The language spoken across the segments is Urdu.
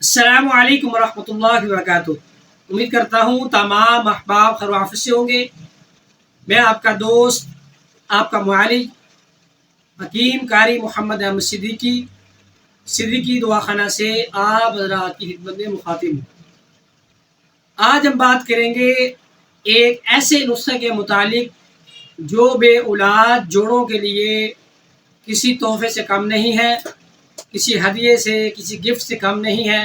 السلام علیکم ورحمۃ اللہ وبرکاتہ۔ امید کرتا ہوں تمام احباب خیر و عافیت سے ہوں گے۔ میں آپ کا دوست، آپ کا معالج حکیم قاری محمد احمد صدیقی دواخانہ سے آپ حضرات کی خدمت میں مخاطب ہوں۔ آج ہم بات کریں گے ایک ایسے نسخے کے متعلق جو بے اولاد جوڑوں کے لیے کسی تحفے سے کم نہیں ہے، کسی ہدیے سے، کسی گفٹ سے کم نہیں ہے۔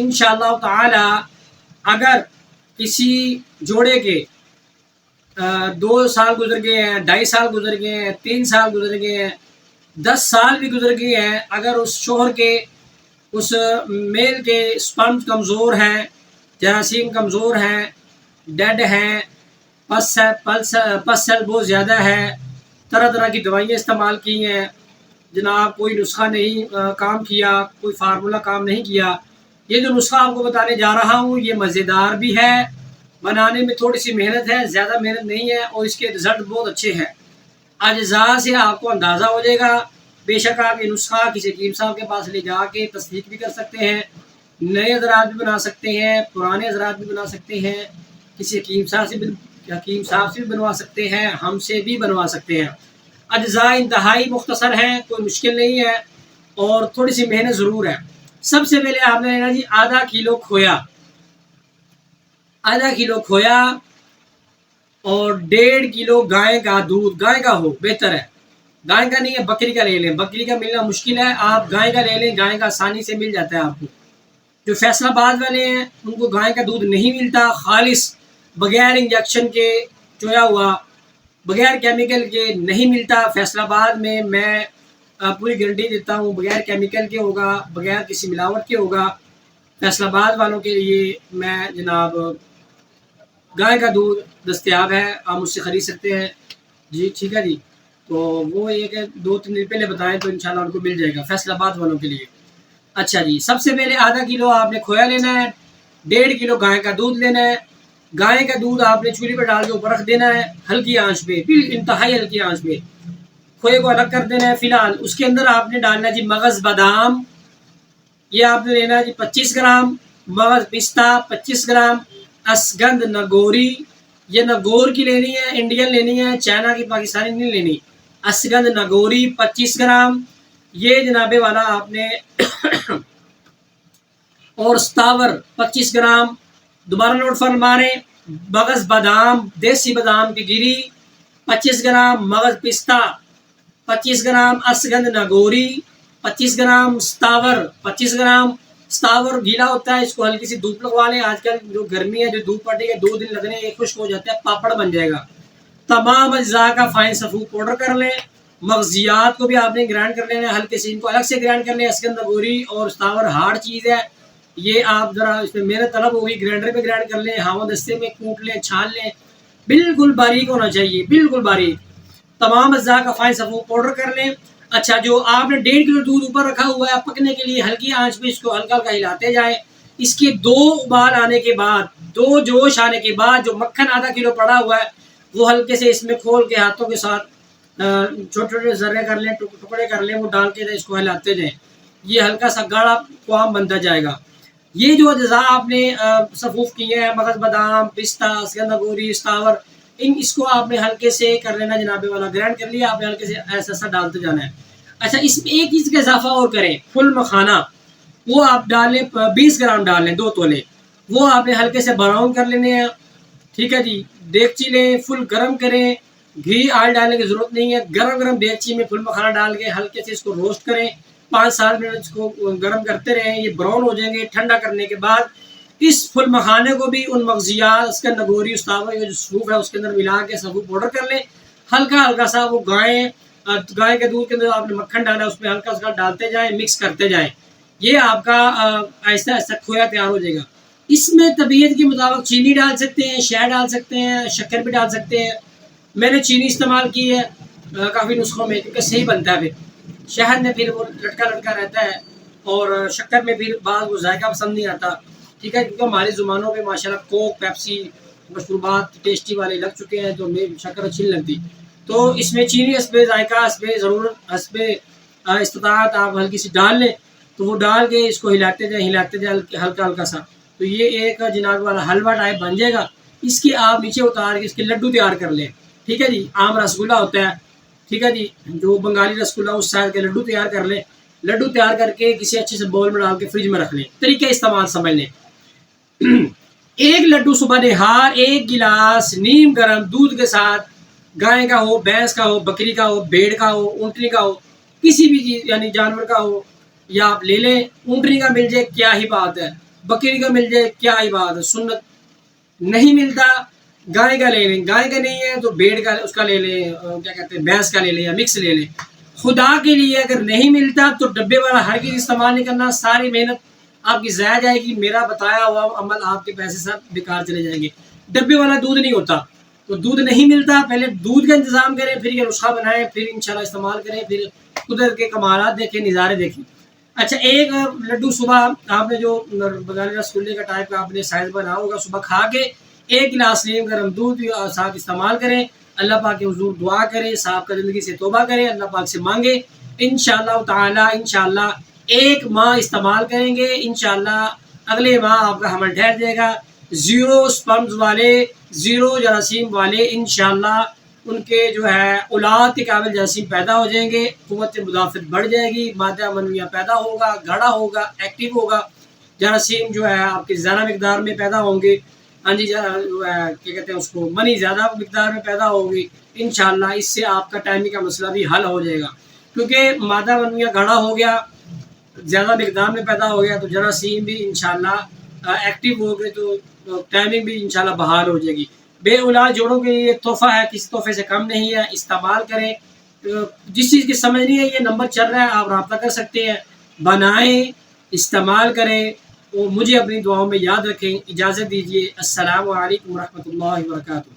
انشاءاللہ تعالی اگر کسی جوڑے کے 2 سال گزر گئے ہیں، 2.5 سال گزر گئے ہیں، 3 سال گزر گئے ہیں، 10 سال بھی گزر گئے ہیں، اگر اس شوہر کے، اس میل کے سپرم کمزور ہیں، جراثیم کمزور ہیں، ڈیڈ ہیں، پس سیل بہت زیادہ ہے، طرح طرح کی دوائیاں استعمال کی ہیں، جناب کوئی نسخہ نہیں کام کیا، کوئی فارمولہ کام نہیں کیا، یہ جو نسخہ آپ کو بتانے جا رہا ہوں یہ مزیدار بھی ہے، بنانے میں تھوڑی سی محنت ہے، زیادہ محنت نہیں ہے، اور اس کے رزلٹ بہت اچھے ہیں۔ اجزاء سے آپ کو اندازہ ہو جائے گا۔ بے شک آپ یہ نسخہ کسی حکیم صاحب کے پاس لے جا کے تصدیق بھی کر سکتے ہیں، نئے حضرات بھی بنا سکتے ہیں، پرانے حضرات بھی بنا سکتے ہیں، کسی حکیم صاحب سے بھی بنوا سکتے ہیں، ہم سے بھی بنوا سکتے ہیں۔ اجزاء انتہائی مختصر ہیں، کوئی مشکل نہیں ہے، اور تھوڑی سی محنت ضرور ہے۔ سب سے پہلے آپ نے لینا جی آدھا کلو کھویا اور 1.5 کلو گائے کا دودھ، گائے کا ہو بہتر ہے، گائے کا نہیں ہے بکری کا لے لیں، بکری کا ملنا مشکل ہے، آپ گائے کا لے لیں، گائے کا آسانی سے مل جاتا ہے آپ کو۔ جو فیصل آباد والے ہیں ان کو گائے کا دودھ نہیں ملتا، خالص بغیر انجیکشن کے چویا ہوا، بغیر کیمیکل کے نہیں ملتا۔ فیصل آباد میں پوری گارنٹی دیتا ہوں بغیر کیمیکل کے ہوگا، بغیر کسی ملاوٹ کے ہوگا۔ فیصل آباد والوں کے لیے میں جناب گائے کا دودھ دستیاب ہے، آپ مجھ سے خرید سکتے ہیں جی، ٹھیک ہے جی۔ تو وہ ایک 2-3 دن پہلے بتائیں تو انشاءاللہ ان کو مل جائے گا فیصل آباد والوں کے لیے۔ اچھا جی، سب سے پہلے آدھا کلو آپ نے کھویا لینا ہے، 1.5 کلو گائے کا دودھ لینا ہے۔ گائے کا دودھ آپ نے چولہے پہ ڈال کے اوپر رکھ دینا ہے، ہلکی آنچ پہ، انتہائی ہلکی آنچ پہ، کھوئے کو الگ کر دینا ہے۔ فی الحال اس کے اندر آپ نے ڈالنا جی مغز بادام، یہ آپ نے لینا جی 25 گرام، مغز پستہ 25 گرام، اسگند نگوری، یہ نگور کی لینی ہے، انڈین لینی ہے، چائنا کی، پاکستانی نہیں لینی۔ اسگند نگوری 25 گرام، یہ جناب والا آپ نے اور ستاور 25 گرام، دوبارہ نوٹ فرما رہے، مغز بادام، دیسی بادام کی گری 25 گرام، مغز پستہ 25 گرام، اسگند نگوری 25 گرام، ستاور 25 گرام۔ ستاور گیلا ہوتا ہے، اس کو ہلکی سی دھوپ لگوا لیں، آج کل جو گرمی ہے جو دھوپ پڑے گی 2 دن لگنے، یہ خشک ہو جاتا ہے، پاپڑ بن جائے گا۔ تمام اجزاء کا فائن سفوف پاؤڈر کر لیں۔ مغزیات کو بھی آپ نے گرائنڈ کر لینا ہے، ہلکے سے ان کو الگ سے گرائنڈ کر لیں۔ اسگند نگوری اور ستاور ہارڈ چیز ہے، یہ آپ ذرا اس میں محنت طلب ہوگی، گرائنڈر پہ گرائنڈ کر لیں، ہاون دستے میں کوٹ لیں، چھان لیں، بالکل باریک ہونا چاہیے، بالکل باریک۔ تمام اجزاء کا فائن سفوف پاؤڈر کر لیں۔ اچھا، جو آپ نے 1.5 کلو دودھ اوپر رکھا ہوا ہے پکنے کے لیے، ہلکی آنچ پہ اس کو ہلکا ہلکا ہلاتے جائیں۔ اس کے 2 ابال آنے کے بعد، 2 جوش آنے کے بعد، جو مکھن آدھا کلو پڑا ہوا ہے وہ ہلکے سے اس میں کھول کے ہاتھوں کے ساتھ چھوٹے چھوٹے ذرے کر لیں، ٹکڑے کر لیں، وہ ڈال کے اس کو ہلاتے جائیں، یہ ہلکا سا گاڑھا قوام بنتا جائے گا۔ یہ جو اجزاء آپ نے سفوف کیے ہیں، مغز بادام، پستہ، اسگند نگوری، ستاور، اس کو آپ نے ہلکے سے کر لینا جناب والا، گرائنڈ کر لیا آپ نے، ہلکے سے ایسا ایسا ڈالتے جانا ہے۔ اچھا، اس میں ایک چیز کا اضافہ اور کریں، فل مکھانا، وہ آپ ڈالیں 20 گرام ڈالیں، 2 تولے، وہ آپ نے ہلکے سے براؤن کر لینے ہیں، ٹھیک ہے جی۔ دیگچی لیں، فل گرم کریں، گھی آئل ڈالنے کی ضرورت نہیں ہے، گرم گرم دیگچی میں فل مکھانا ڈال کے ہلکے سے اس کو روسٹ کریں، 5-7 منٹ اس کو گرم کرتے رہیں، یہ براؤن ہو جائیں گے۔ ٹھنڈا کرنے کے بعد اس فل مکھانے کو بھی ان مغزیات، اس کا نگوری، ستاور، جو سفوف ہے اس کے اندر ملا کے سفوف پاؤڈر کر لیں، ہلکا ہلکا سا وہ گائے کے دودھ کے اندر آپ نے مکھن ڈالا، اس میں ہلکا ہلکا ڈالتے جائیں، مکس کرتے جائیں، یہ آپ کا ایسا ایسا کھویا تیار ہو جائے گا۔ اس میں طبیعت کے مطابق چینی ڈال سکتے ہیں، شہد ڈال سکتے ہیں، شکر بھی ڈال سکتے ہیں۔ میں نے چینی استعمال کی ہے کافی نسخوں میں، کیونکہ صحیح بنتا ہے۔ پھر شہد میں پھر وہ لٹکا لٹکا رہتا ہے، اور شکر میں پھر بعض وہ ذائقہ پسند نہیں آتا، ٹھیک ہے، کیونکہ ہماری زبانوں پہ ماشاءاللہ کوک، پیپسی مشروبات ٹیسٹی والے لگ چکے ہیں، تو ہمیں شکر اچھی نہیں لگتی، تو اس میں چینی حسب ذائقہ، حسب ضرورت، حسب استطاعت آپ ہلکی سی ڈال لیں۔ تو وہ ڈال کے اس کو ہلاتے جائیں ہلکا ہلکا سا، تو یہ ایک جناب والا حلوہ ٹائپ بن جائے گا۔ اس کی آپ نیچے اتار کے اس کے لڈو تیار کر لیں، ٹھیک ہے جی۔ عام رسگلہ ہوتا ہے، ٹھیک ہے جی، جو بنگالی رسگلہ اس سائز کے لڈو تیار کر لیں، لڈو تیار کر کے کسی اچھے سے بول میں ڈال کے فریج میں رکھ لیں۔ طریقہ استعمال سمجھ لیں۔ ایک لڈو صبح نہار 1 گلاس نیم گرم دودھ کے ساتھ، گائے کا ہو، بھینس کا ہو، بکری کا ہو، بھیڑ کا ہو، اونٹنی کا ہو، کسی بھی چیز یعنی جانور کا ہو، یا آپ لے لیں۔ اونٹنی کا مل جائے کیا ہی بات ہے، بکری کا مل جائے کیا ہی بات ہے، سنت۔ نہیں ملتا گائے کا لے لیں، گائے کا نہیں ہے تو بھیڑ کا اس کا لے لیں، کیا کہتے ہیں بھینس کا لے لیں یا مکس لے لیں۔ خدا کے لیے اگر نہیں ملتا تو ڈبے والا ہرگز استعمال نہیں کرنا، ساری محنت آپ کی ضائع جائے گی، میرا بتایا ہوا عمل آپ کے پیسے سب بیکار چلے جائیں گے۔ ڈبے والا دودھ نہیں ہوتا، تو دودھ نہیں ملتا، پہلے دودھ کا انتظام کریں، پھر یہ نسخہ بنائیں، پھر انشاءاللہ استعمال کریں، پھر قدرت کے کمالات دیکھیں، نظارے دیکھیں۔ اچھا، ایک لڈو صبح آپ نے جو بنگالی رسگلے کا ٹائپ کا آپ نے سائز بنا ہوگا، صبح کھا کے 1 گلاس نیم گرم دودھ ساتھ استعمال کریں۔ اللہ پاک کے حضور دعا کریں، صاحب کا زندگی سے توبہ کریں، اللہ پاک سے مانگیں، انشاءاللہ تعالی انشاءاللہ 1 ماہ استعمال کریں گے، انشاءاللہ اگلے ماہ آپ کا حمل ٹھہر جائے گا۔ 0 سپرمز والے، 0 جراثیم والے انشاءاللہ ان کے جو ہے اولاد کے قابل جراثیم پیدا ہو جائیں گے، قوت مدافعت بڑھ جائے گی، مادہ منویہ پیدا ہوگا، گھڑا ہوگا، ایکٹیو ہوگا، جراثیم جو ہے آپ کی زیادہ مقدار میں پیدا ہوں گے، ہاں جی، جو ہے کیا کہتے ہیں اس کو منی زیادہ مقدار میں پیدا ہوگی انشاءاللہ۔ اس سے آپ کا ٹائمنگ کا مسئلہ بھی حل ہو جائے گا، کیونکہ مادہ منویہ گھڑا ہو گیا، زیادہ مقدار میں پیدا ہو گیا تو جراثیم بھی انشاءاللہ ایکٹیو ہو گئے، تو ٹائمنگ بھی انشاءاللہ بحال ہو جائے گی۔ بے اولاد جوڑوں کے لیے تحفہ ہے، کسی تحفے سے کم نہیں ہے، استعمال کریں۔ جس چیز کی سمجھ نہیں ہے یہ نمبر چل رہا ہے، آپ رابطہ کر سکتے ہیں، بنائیں، استعمال کریں، اور مجھے اپنی دعاؤں میں یاد رکھیں۔ اجازت دیجیے، السلام علیکم ورحمۃ اللہ وبرکاتہ۔